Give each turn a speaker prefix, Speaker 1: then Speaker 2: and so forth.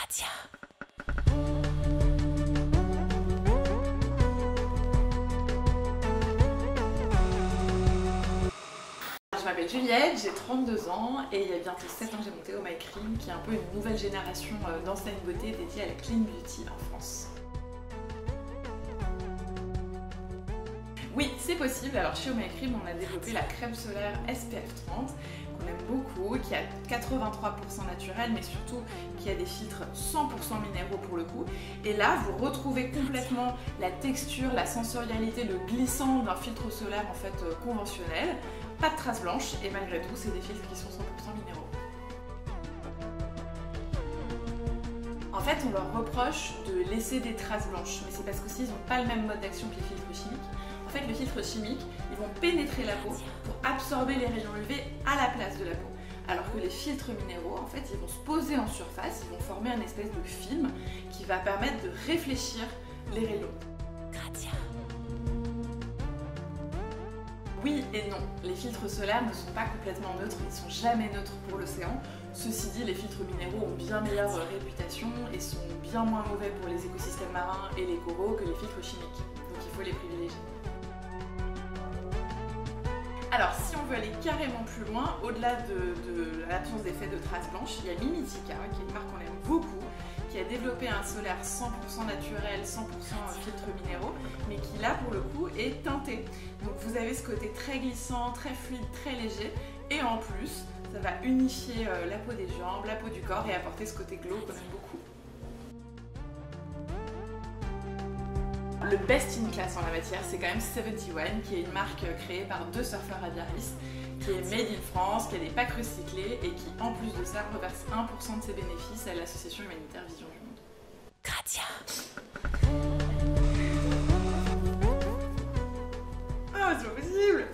Speaker 1: Gratia.
Speaker 2: Je m'appelle Juliette, j'ai 32 ans et il y a bientôt 7 ans que j'ai monté Oh My Clean, qui est un peu une nouvelle génération d'enseignes beauté dédiée à la clean beauty en France. Oui, c'est possible. Alors chez Oh My Clean, on a développé la crème solaire SPF 30 qu'on aime beaucoup, qui a 83% naturel, mais surtout qui a des filtres 100% minéraux pour le coup. Et là, vous retrouvez complètement la texture, la sensorialité, le glissant d'un filtre solaire en fait conventionnel. Pas de traces blanches et malgré tout, c'est des filtres qui sont 100% minéraux. En fait, on leur reproche de laisser des traces blanches, mais c'est parce qu'aussi ils n'ont pas le même mode d'action que les filtres chimiques. En fait, les filtres chimiques, ils vont pénétrer la peau pour absorber les rayons UV à la place de la peau. Alors que les filtres minéraux, en fait, ils vont se poser en surface, ils vont former un espèce de film qui va permettre de réfléchir les rayons.
Speaker 1: Gratia.
Speaker 2: Oui et non, les filtres solaires ne sont pas complètement neutres, ils ne sont jamais neutres pour l'océan. Ceci dit, les filtres minéraux ont bien meilleure réputation et sont bien moins mauvais pour les écosystèmes marins et les coraux que les filtres chimiques. Donc il faut les privilégier. Alors si on veut aller carrément plus loin, au-delà de l'absence d'effet de traces blanches, il y a Mimitica, qui est une marque qu'on aime beaucoup, qui a développé un solaire 100% naturel, 100% filtres minéraux, mais qui là pour le coup est teinté. Donc vous avez ce côté très glissant, très fluide, très léger, et en plus ça va unifier la peau des jambes, la peau du corps et apporter ce côté glow qu'on aime beaucoup. Le best in class en la matière, c'est quand même 71, qui est une marque créée par deux surfeurs à Biarritz, qui est made in France, qui a des packs recyclés et qui, en plus de ça, reverse 1% de ses bénéfices à l'association humanitaire Vision du Monde.
Speaker 1: Gratia.
Speaker 2: Oh, c'est pas possible!